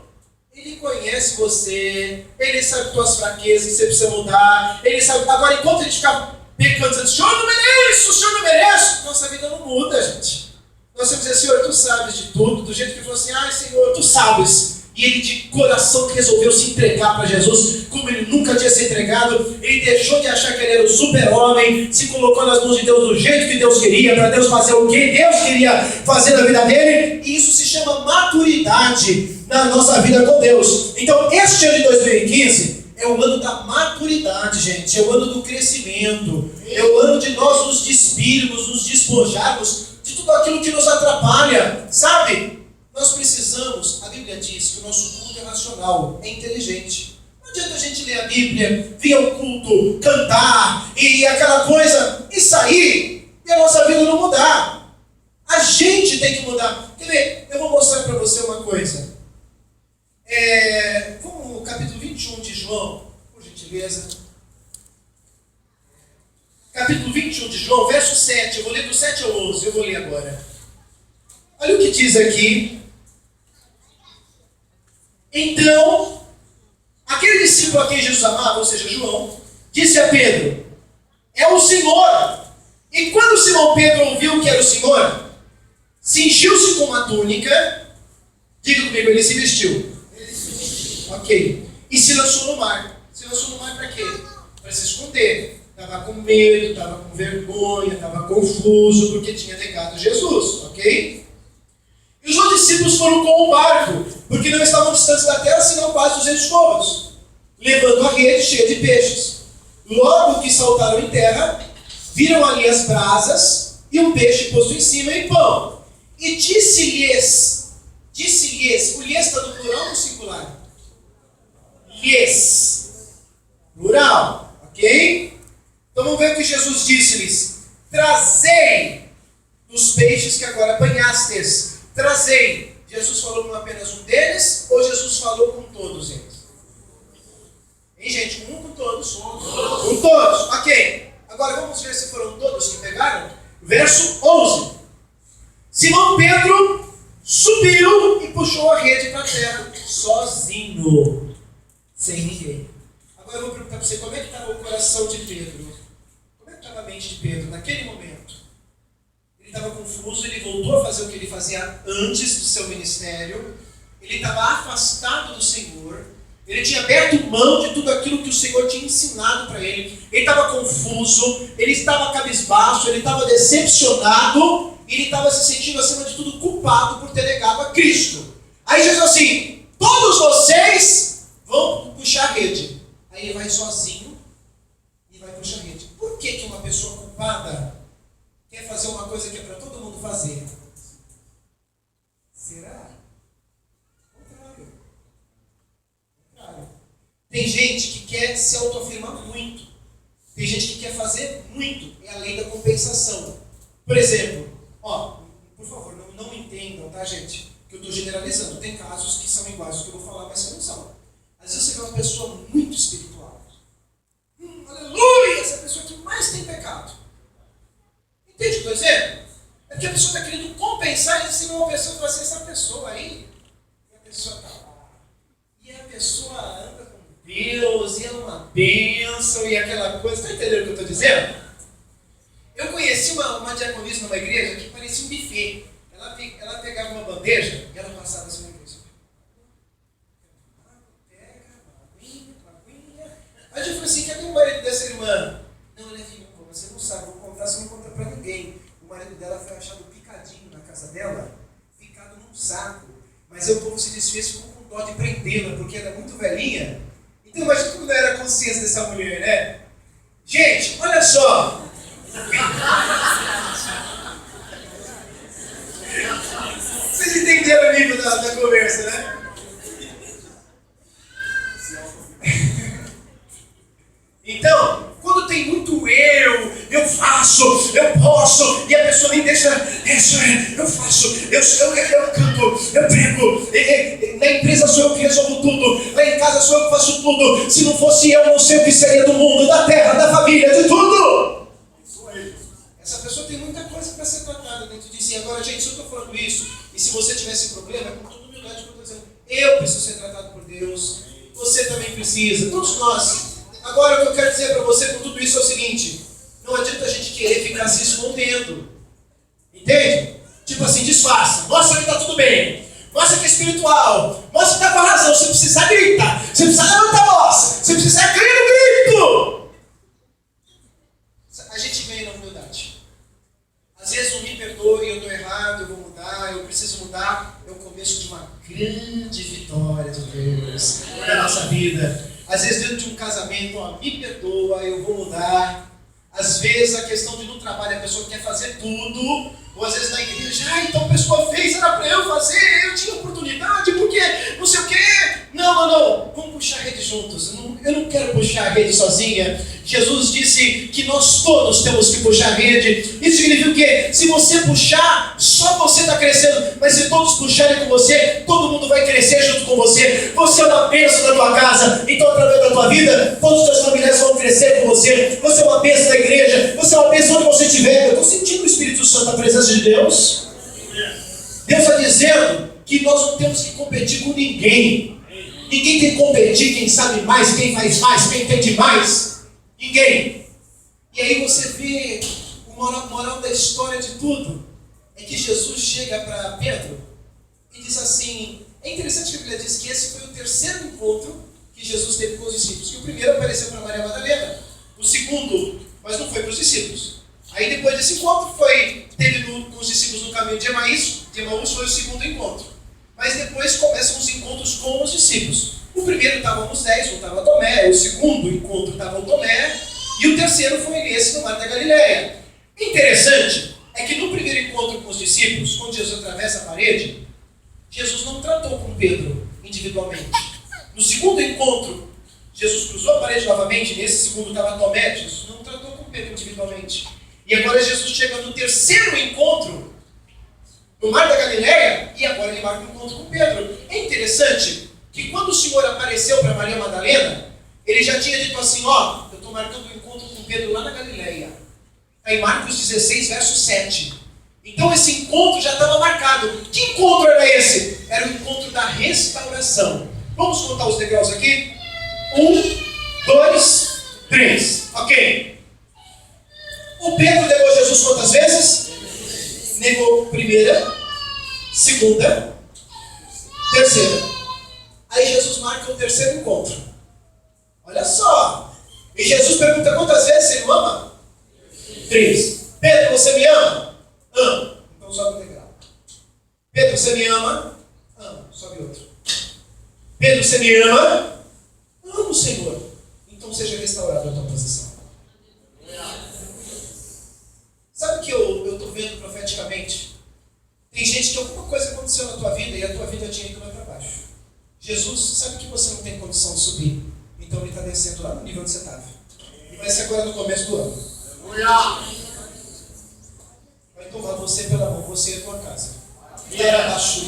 Speaker 1: Ele conhece você, ele sabe tuas fraquezas, que você precisa mudar. Ele sabe. Agora, enquanto a gente fica pecando, dizendo, Senhor, não mereço, Senhor, não mereço, nossa vida não muda, gente. Nós temos que dizer, Senhor, tu sabes de tudo, do jeito que ele falou assim, ai, Senhor, tu sabes. E ele de coração resolveu se entregar para Jesus, como ele nunca tinha se entregado. Ele deixou de achar que ele era o super-homem, se colocou nas mãos de Deus do jeito que Deus queria, para Deus fazer o que Deus queria fazer na vida dele. E isso se chama maturidade na nossa vida com Deus. Então, este ano de 2015 é o ano da maturidade, gente. É o ano do crescimento. É o ano de nós nos despirmos, nos despojarmos de tudo aquilo que nos atrapalha, sabe? Nós precisamos, a Bíblia diz que o nosso culto é racional, é inteligente. Não adianta a gente ler a Bíblia, vir ao culto, cantar e aquela coisa, e sair e a nossa vida não mudar. A gente tem que mudar. Quer ver? Eu vou mostrar para você uma coisa. Vamos no capítulo 21 de João, por gentileza. Capítulo 21 de João, verso 7. Eu vou ler do 7 ao 11, eu vou ler agora. Olha o que diz aqui. Então, aquele discípulo a quem Jesus amava, ou seja, João, disse a Pedro, é o Senhor. E quando Simão Pedro ouviu que era o Senhor, cingiu-se com uma túnica, diga comigo, ele se vestiu. Ok. E se lançou no mar. Se lançou no mar para quê? Para se esconder. Estava com medo, estava com vergonha, estava confuso, porque tinha negado Jesus. Ok? E os outros discípulos foram com o barco, porque não estavam distantes da terra, senão quase 200 côvados, levando a rede cheia de peixes. Logo que saltaram em terra, viram ali as brasas e um peixe posto em cima e pão. E disse-lhes, o lhes está no plural ou no singular? Lhes, plural, ok? Então vamos ver o que Jesus disse-lhes. Trazei dos peixes que agora apanhastes, trazei. Jesus falou com apenas um deles, ou Jesus falou com todos eles? Hein, gente? Com um, com todos? Com todos, ok. Agora vamos ver se foram todos que pegaram. Verso 11. Simão Pedro subiu e puxou a rede para a terra, sozinho, sem ninguém. Agora eu vou perguntar para você, como é que estava o coração de Pedro? Como é que estava a mente de Pedro naquele momento? Ele estava confuso, ele voltou a fazer o que ele fazia antes do seu ministério, ele estava afastado do Senhor, ele tinha aberto mão de tudo aquilo que o Senhor tinha ensinado para ele, ele estava confuso, ele estava cabisbaixo, ele estava decepcionado, e ele estava se sentindo, acima de tudo, culpado por ter negado a Cristo. Aí Jesus assim, todos vocês vão puxar a rede. Aí ele vai sozinho e vai puxar a rede. Por que uma pessoa culpada quer fazer uma coisa que é para todo mundo fazer? Será? Contrário. Tem gente que quer se autoafirmar muito. Tem gente que quer fazer muito. É a lei da compensação. Por exemplo, por favor, não entendam, tá, gente? Que eu estou generalizando. Tem casos que são iguais aos que eu vou falar, mas que não são. Às vezes você vê uma pessoa muito espiritual. Aleluia! Essa é a pessoa que mais tem pecado. Entende o que eu estou dizendo? É porque a pessoa está querendo compensar e assim uma pessoa fala assim, essa pessoa aí, e a pessoa está lá. E a pessoa anda com Deus, e é uma bênção, e aquela coisa. Está entendendo o que eu estou dizendo? Eu conheci uma diaconisa numa igreja que parecia um buffet. Ela pegava uma bandeja e ela passava assim na igreja. Aí eu falei assim, cadê o marido dessa irmã? Não, ele é viúva, você não sabe, vou contar, você não conta pra ninguém. O marido dela foi achado picadinho na casa dela, picado num saco. Mas aí o povo se desfez, ficou com dó de prendê-la, porque ela é muito velhinha. Então imagina como não era a consciência dessa mulher, né? Gente, olha só. Vocês entenderam o nível da conversa, né? Então, quando tem muito eu faço, eu posso, e a pessoa nem deixa, eu faço, eu canto, eu prego, na empresa sou eu que resolvo tudo, lá em casa sou eu que faço tudo, se não fosse eu, não sei o que seria do mundo, da terra, da família, de tudo. Essa pessoa tem muita coisa para ser tratada dentro de si. Agora, gente, se eu estou falando isso, e se você tiver esse problema, é com toda humildade que eu estou dizendo, eu preciso ser tratado por Deus, você também precisa, todos nós. Agora, o que eu quero dizer para você com tudo isso é o seguinte, não adianta a gente querer ficar se escondendo, entende? Tipo assim, disfarça, mostra que está tudo bem, mostra que é espiritual, mostra que está com a razão, você precisa gritar, você precisa levantar a voz, você precisa gritar no grito. A gente ganha na humildade. Às vezes não me perdoe, eu estou errado, eu vou mudar, eu preciso mudar. É o começo de uma grande vitória de Deus na nossa vida. Às vezes dentro de um casamento, me perdoa, eu vou mudar. Às vezes a questão de no trabalho, a pessoa quer fazer tudo. Ou às vezes na igreja, então a pessoa fez, era para eu fazer, eu tinha oportunidade, porque não sei o quê. Não, vamos puxar a rede juntos. Eu não quero puxar a rede sozinha. Jesus disse que nós todos temos que puxar a rede. Isso significa o quê? Se você puxar, só você está crescendo. Mas se todos puxarem com você, todo mundo vai crescer junto com você. Você é uma bênção da tua casa. Então, através da tua vida, todos os teus familiares vão crescer com você. Você é uma bênção da igreja. Você é uma bênção onde você estiver. Eu estou sentindo o Espírito Santo, a presença de Deus. Deus está dizendo que nós não temos que competir com ninguém. Ninguém tem que competir, quem sabe mais, quem faz mais, quem entende mais. Ninguém. E aí você vê o moral da história de tudo. É que Jesus chega para Pedro e diz assim, é interessante que a Bíblia diz que esse foi o terceiro encontro que Jesus teve com os discípulos. Que o primeiro apareceu para Maria Madalena, o segundo, mas não foi para os discípulos. Aí depois desse encontro teve com os discípulos no caminho de Emaús foi o segundo encontro. Mas depois começam os encontros com os discípulos. O primeiro estavam os 10, estava Tomé, o segundo encontro estava o Tomé, e o terceiro foi esse no Mar da Galileia. Interessante é que no primeiro encontro com os discípulos, quando Jesus atravessa a parede, Jesus não tratou com Pedro individualmente. No segundo encontro, Jesus cruzou a parede novamente, nesse segundo estava Tomé, Jesus não tratou com Pedro individualmente. E agora Jesus chega no terceiro encontro no Mar da Galileia, e agora ele marca um encontro com Pedro. É interessante que quando o Senhor apareceu para Maria Madalena, ele já tinha dito assim, ó, eu estou marcando um encontro com Pedro lá na Galileia. Está em Marcos 16, verso 7. Então esse encontro já estava marcado. Que encontro era esse? Era o encontro da restauração. Vamos contar os degraus aqui? 1, 2, 3. Ok. O Pedro negou Jesus quantas vezes? Negou primeira, segunda, terceira. Aí Jesus marca o terceiro encontro. Olha só. E Jesus pergunta quantas vezes ele o ama? 3. Pedro, você me ama? Amo. Então sobe o degrau. Pedro, você me ama? Amo. Sobe outro. Pedro, você me ama? Amo, Senhor. Então seja restaurado a tua posição. Sabe o que eu estou vendo profeticamente? Tem gente que alguma coisa aconteceu na tua vida e a tua vida tinha ido lá para baixo. Jesus sabe que você não tem condição de subir. Então ele está descendo lá no nível onde você estava. E vai ser agora no começo do ano. Vai tomar você pela mão, você e a tua casa. E era baixo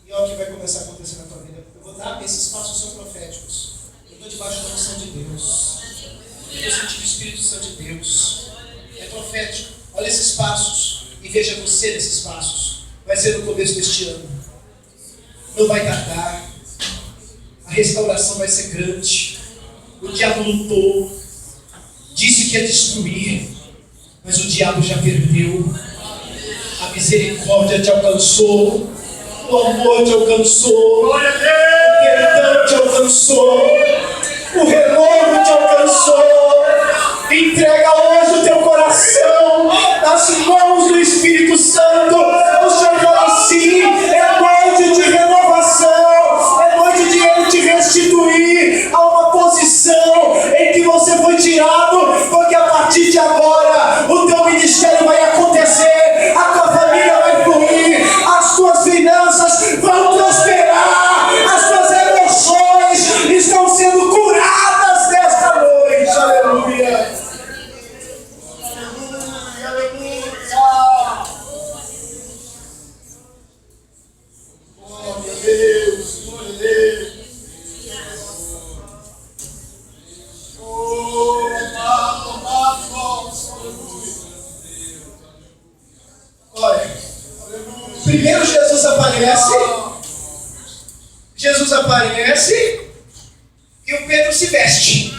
Speaker 1: e olha o que vai começar a acontecer na tua vida. Eu vou dar, esses passos são proféticos. Eu estou debaixo da unção de Deus. Eu senti o Espírito Santo de Deus. É profético. Olha esses passos e veja você nesses passos. Vai ser no começo deste ano. Não vai tardar. A restauração vai ser grande. O diabo lutou. Disse que ia destruir. Mas o diabo já perdeu. A misericórdia te alcançou. O amor te alcançou. O perdão te alcançou. O renovo te alcançou. Entrega hoje o teu coração nas mãos do Espírito Santo. O Senhor fala assim: é noite de renovação, é noite de Ele te restituir a uma posição em que você foi tirado, porque a partir de agora o teu ministério vai acontecer, a tua família vai fluir, as tuas finanças vão prosperar, as tuas emoções estão sendo curadas nesta noite. Aleluia. Primeiro Jesus aparece e o Pedro se veste.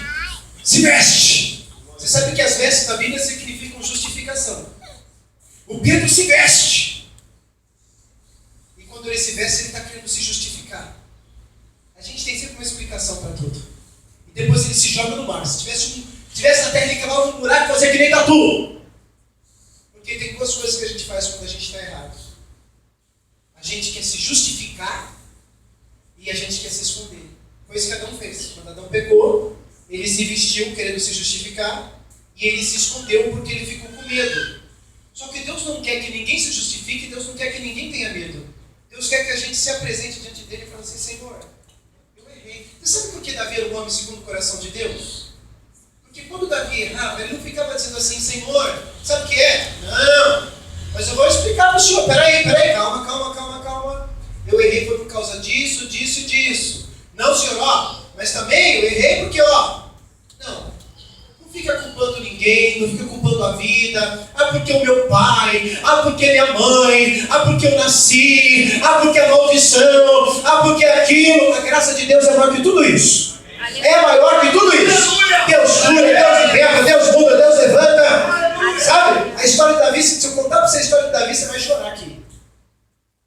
Speaker 1: Se veste. Você sabe que as vestes da Bíblia significam justificação. O Pedro se veste. E quando ele se veste, ele está querendo se justificar. A gente tem sempre uma explicação para tudo. E depois ele se joga no mar. Se tivesse na terra, ele cavava um buraco e fazia que nem tatu. Porque tem duas coisas que a gente faz quando a gente está errado. A gente quer se justificar e a gente quer se esconder. Foi isso que Adão fez. Quando Adão pecou, ele se vestiu querendo se justificar e ele se escondeu porque ele ficou com medo. Só que Deus não quer que ninguém se justifique, Deus não quer que ninguém tenha medo. Deus quer que a gente se apresente diante dele e fale assim: Senhor, eu errei. Você sabe por que Davi era um homem segundo o coração de Deus? Porque quando Davi errava, ele não ficava dizendo assim: Senhor, sabe o que é? Não, mas eu vou explicar para o senhor. Peraí, calma. Eu errei foi por causa disso. Não, senhor, mas também eu errei porque, não fica culpando ninguém, não fica culpando a vida. Porque o meu pai, porque minha mãe, porque eu nasci, porque a maldição, porque aquilo. A graça de Deus é maior que tudo isso. É maior que tudo isso. Deus cura, Deus liberta, Deus muda, Deus levanta. Sabe? A história de Davi, se eu contar para você a história de Davi, você vai chorar aqui.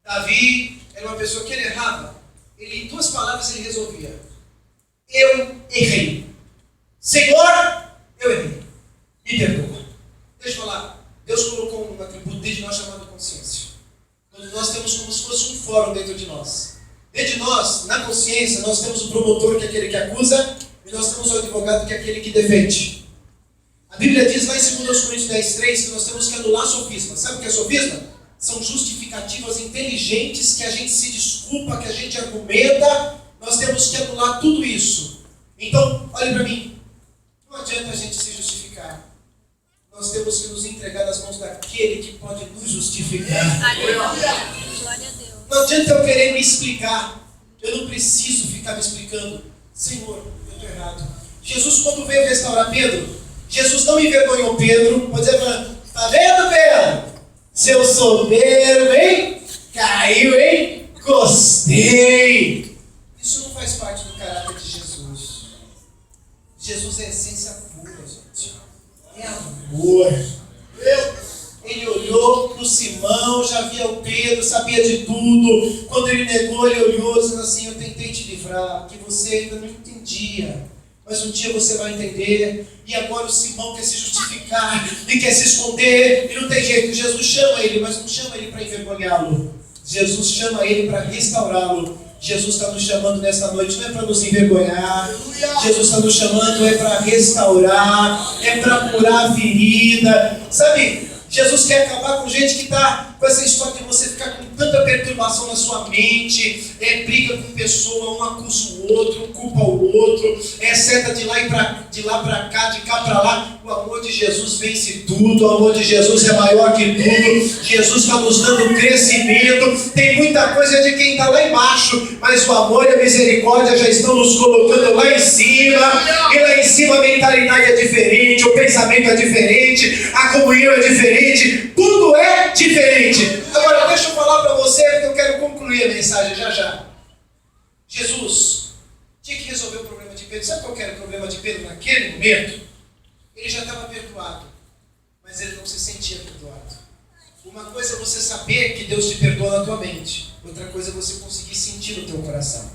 Speaker 1: Davi era uma pessoa que ele errava. Em 2 palavras ele resolvia: eu errei. Senhor, eu errei. Me perdoa. Deixa eu falar. Deus colocou um atributo dentro de nós chamado consciência. Quando nós temos como se fosse um fórum dentro de nós. Dentro de nós, na consciência, nós temos o promotor, que é aquele que acusa, e nós temos o advogado, que é aquele que defende. A Bíblia diz lá em 2 Coríntios 10:3 que nós temos que anular sofisma. Sabe o que é sofisma? São justificativas inteligentes que a gente se desculpa, que a gente argumenta. Nós temos que anular tudo isso. Então, olhe para mim. Não adianta a gente se justificar. nós temos que nos entregar nas mãos daquele que pode nos justificar.
Speaker 4: Glória a Deus.
Speaker 1: Não adianta eu querer me explicar. Eu não preciso ficar me explicando. Senhor, eu estou errado. Jesus, quando veio restaurar Pedro, Jesus não envergonhou Pedro. Pode dizer, tá vendo, Pedro? Seu soberbo, hein? Caiu, hein? Gostei. Isso não faz parte do caráter de Jesus. Jesus é a essência pura, gente. É amor. Ele olhou para o Simão, já via o Pedro, sabia de tudo. Quando ele negou, ele olhou e disse assim: eu tentei te livrar, que você ainda não entendia. Mas um dia você vai entender. E agora o Simão quer se justificar e quer se esconder. E não tem jeito. Jesus chama ele, mas não chama ele para envergonhá-lo. Jesus chama ele para restaurá-lo. Jesus está nos chamando nesta noite, não é para nos envergonhar. Jesus está nos chamando, é para restaurar, é para curar a ferida. Sabe, Jesus quer acabar com gente que está com essa história de você ficar com tanta perturbação na sua mente, briga com pessoa, um acusa o outro, um culpa o outro, seta de lá para cá, de cá para lá. O amor de Jesus vence tudo, o amor de Jesus é maior que tudo. Jesus está nos dando crescimento. Tem muita coisa de quem está lá embaixo, mas o amor e a misericórdia já estão nos colocando lá em cima. E lá em cima a mentalidade é diferente, o pensamento é diferente, a comunhão é diferente, tudo é diferente. Agora deixa eu falar para você, porque eu quero concluir a mensagem já. Jesus tinha que resolver o problema de Pedro. Sabe qual era o problema de Pedro naquele momento? Ele já estava perdoado, mas ele não se sentia perdoado. Uma coisa é você saber que Deus te perdoa na tua mente, outra coisa é você conseguir sentir no teu coração.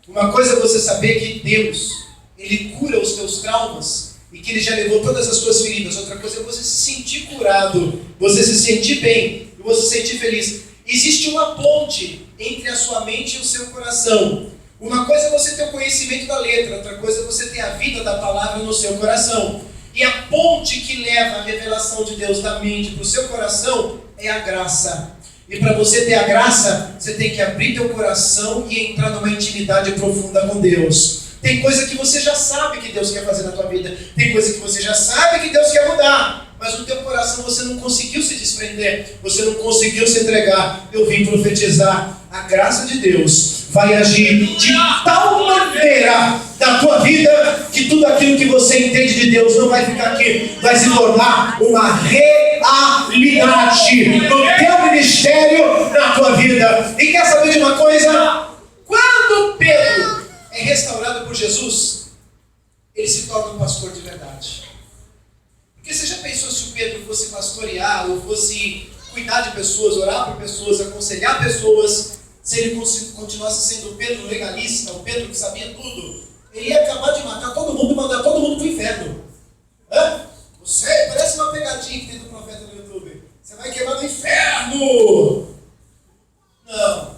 Speaker 1: Uma coisa é você saber que Deus, Ele cura os teus traumas e que Ele já levou todas as tuas feridas. Outra coisa é você se sentir curado, você se sentir bem e você se sentir feliz. Existe uma ponte entre a sua mente e o seu coração. Uma coisa é você ter o conhecimento da letra, outra coisa é você ter a vida da palavra no seu coração. E a ponte que leva a revelação de Deus da mente para o seu coração é a graça. E para você ter a graça, você tem que abrir teu coração e entrar numa intimidade profunda com Deus. Tem coisa que você já sabe que Deus quer fazer na tua vida. Tem coisa que você já sabe que Deus quer mudar. Mas no teu coração você não conseguiu se desprender. Você não conseguiu se entregar. Eu vim profetizar. A graça de Deus vai agir de tal maneira na tua vida que tudo aquilo que você entende de Deus não vai ficar aqui. Vai se tornar uma realidade no teu ministério, na tua vida. E quer saber de uma coisa? Quando Pedro é restaurado por Jesus, ele se torna um pastor de verdade. Porque você já pensou se o Pedro fosse pastorear ou fosse cuidar de pessoas, orar por pessoas, aconselhar pessoas, se ele continuasse sendo o Pedro legalista, o Pedro que sabia tudo, ele ia acabar de matar todo mundo e mandar todo mundo para o inferno. Você parece uma pegadinha que tem do profeta no YouTube. Você vai queimar no inferno. Não.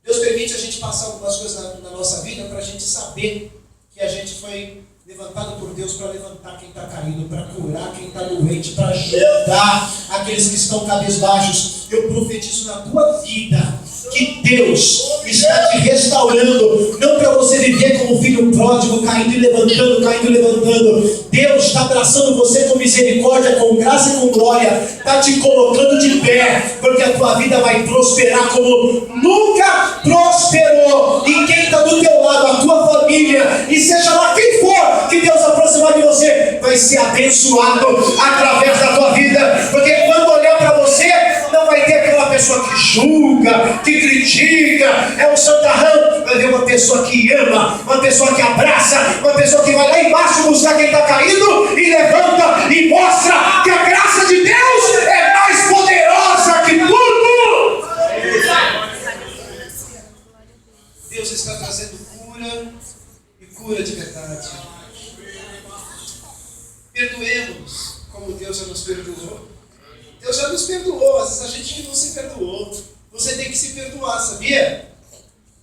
Speaker 1: Deus permite a gente passar algumas coisas na nossa vida para a gente saber que a gente foi levantado por Deus para levantar quem está caído, para curar quem está doente, para ajudar aqueles que estão cabisbaixos. Eu profetizo na tua vida que Deus está te restaurando, não para você viver como filho pródigo, caindo e levantando, caindo e levantando. Deus está abraçando você com misericórdia, com graça e com glória, está te colocando de pé, porque a tua vida vai prosperar como nunca prosperou. E quem está do teu lado, a tua família, e seja lá quem for que Deus aproximar de você, vai ser abençoado através da tua vida, porque quando olhar para você, não vai ter aquela pessoa que julga, que critica, é um santarrão. Vai ver uma pessoa que ama, uma pessoa que abraça, uma pessoa que vai lá embaixo buscar quem está caído e levanta e mostra que a graça de Deus é mais poderosa que tudo. Deus está trazendo cura e cura de verdade. Perdoemos como Deus já nos perdoou. Deus já nos perdoou, às vezes a gente que não se perdoou. Você tem que se perdoar, sabia?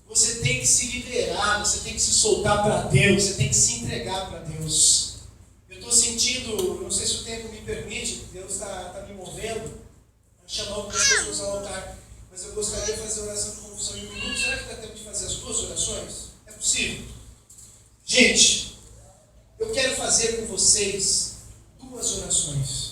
Speaker 1: Você tem que se liberar, você tem que se soltar para Deus, você tem que se entregar para Deus. Eu estou sentindo, não sei se o tempo me permite, Deus está me movendo a chamar algumas pessoas ao altar, mas eu gostaria de fazer oração de confissão em um minuto. Será que dá tempo de fazer as duas orações? É possível? Gente, eu quero fazer com vocês duas orações.